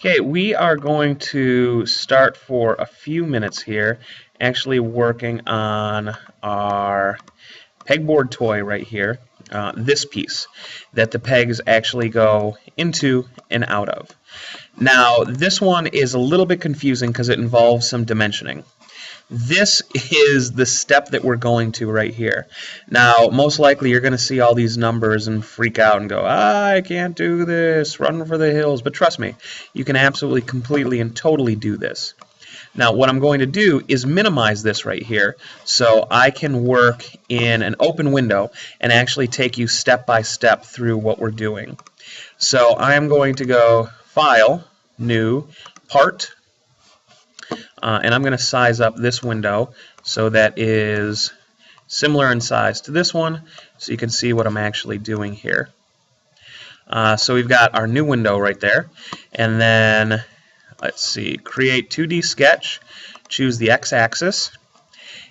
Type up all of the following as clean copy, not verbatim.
Okay, we are going to start for a few minutes here actually working on our pegboard toy right here, this piece that the pegs actually go into and out of. Now, this one is a little bit confusing because it involves some dimensioning. This is the step that we're going to right here. Now, most likely you're going to see all these numbers and freak out and go, I can't do this, run for the hills. But trust me, you can absolutely, completely, and totally do this. Now, what I'm going to do is minimize this right here so I can work in an open window and actually take you step by step through what we're doing. So I am going to go File, New, Part, and I'm going to size up this window so that is similar in size to this one so you can see what I'm actually doing here. So we've got our new window right there, and then let's see, create 2D sketch, choose the x-axis,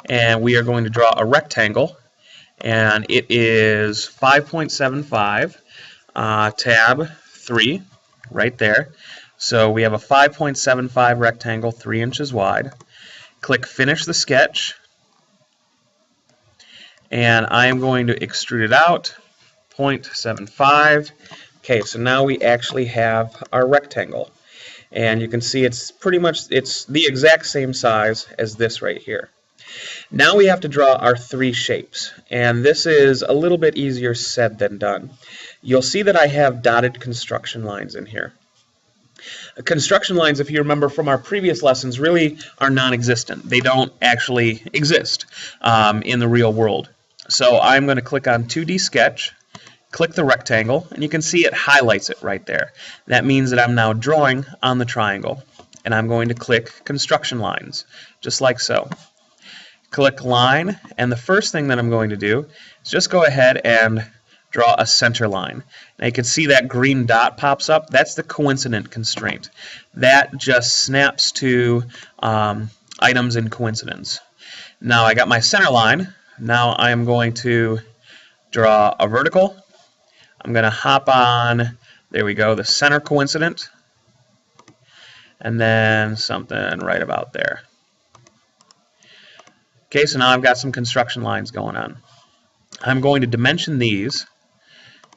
and we are going to draw a rectangle, and it is 5.75 tab 3 right there. So we have a 5.75 rectangle, 3 inches wide. Click Finish the Sketch, and I am going to extrude it out, 0.75. Okay, so now we actually have our rectangle, and you can see it's the exact same size as this right here. Now we have to draw our 3 shapes, and this is a little bit easier said than done. You'll see that I have dotted construction lines in here. Construction lines, if you remember from our previous lessons, really are non-existent. They don't actually exist in the real world. So I'm going to click on 2D Sketch, click the rectangle, and you can see it highlights it right there. That means that I'm now drawing on the triangle, and I'm going to click Construction Lines, just like so. Click Line, and the first thing that I'm going to do is just go ahead and draw a center line. Now you can see that green dot pops up. That's the coincident constraint. That just snaps to items in coincidence. Now I got my center line. Now I am going to draw a vertical. I'm going to hop on, there we go, the center coincident, and then something right about there. Okay, so now I've got some construction lines going on. I'm going to dimension these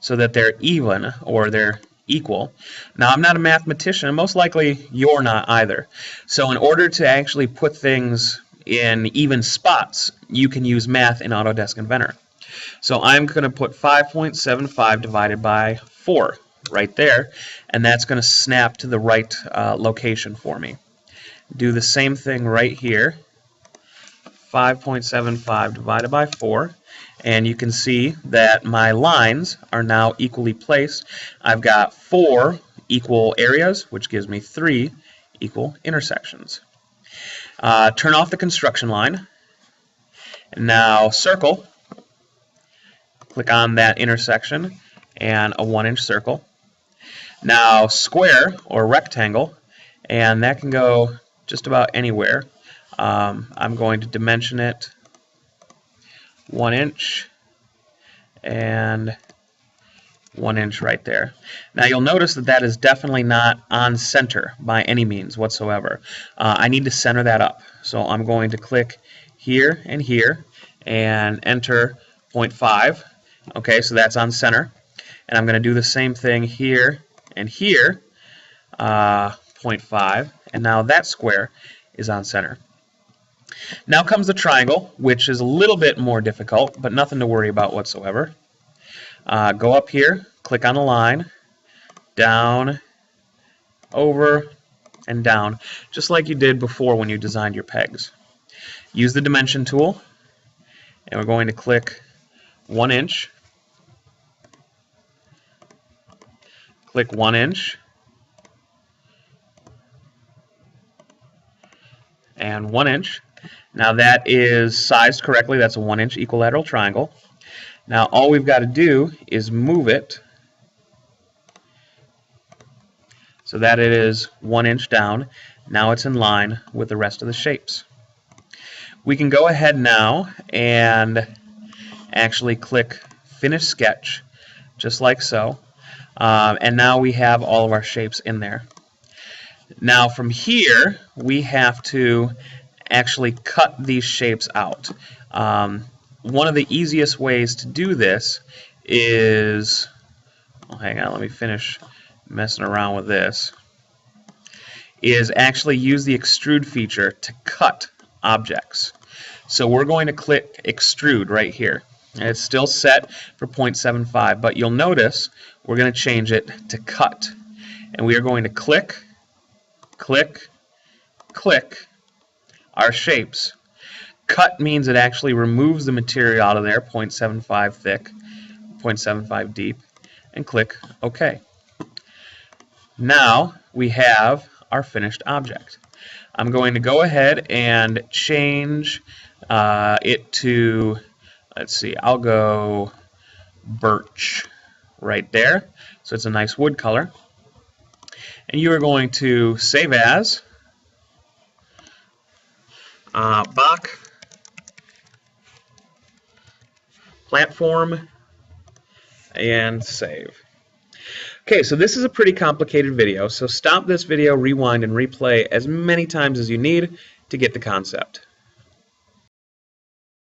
so that they're even, or they're equal. Now, I'm not a mathematician, and most likely you're not either. So in order to actually put things in even spots, you can use math in Autodesk Inventor. So I'm going to put 5.75 divided by 4 right there, and that's going to snap to the right location for me. Do the same thing right here. 5.75 divided by 4. And you can see that my lines are now equally placed. I've got 4 equal areas, which gives me 3 equal intersections. Turn off the construction line. And now circle. Click on that intersection and a 1-inch circle. Now square or rectangle, and that can go just about anywhere. I'm going to dimension it 1 inch and 1 inch right there. Now you'll notice that that is definitely not on center by any means whatsoever. I need to center that up. So I'm going to click here and enter 0.5. Okay, so that's on center. And I'm going to do the same thing here and here, 0.5. And now that square is on center. Now comes the triangle, which is a little bit more difficult, but nothing to worry about whatsoever. Go up here, click on a line, down, over, and down, just like you did before when you designed your pegs. Use the dimension tool, and we're going to click 1 inch, click 1 inch, and 1 inch. Now that is sized correctly. That's a 1-inch equilateral triangle. Now all we've got to do is move it so that it is 1 inch down. Now it's in line with the rest of the shapes. We can go ahead now and actually click Finish Sketch, just like so. And now we have all of our shapes in there. Now from here, we have to actually cut these shapes out. One of the easiest ways to do this is, oh, hang on, let me finish messing around with this, is actually use the extrude feature to cut objects. So we're going to click extrude right here. And it's still set for 0.75, but you'll notice we're going to change it to cut. And we are going to click, click, click our shapes. Cut means it actually removes the material out of there, 0.75 thick, 0.75 deep, and click OK. Now we have our finished object. I'm going to go ahead and change it to, let's see, I'll go birch right there. So it's a nice wood color. And you are going to save as Bach platform and save. Okay, so this is a pretty complicated video, so stop this video, rewind, and replay as many times as you need to get the concept.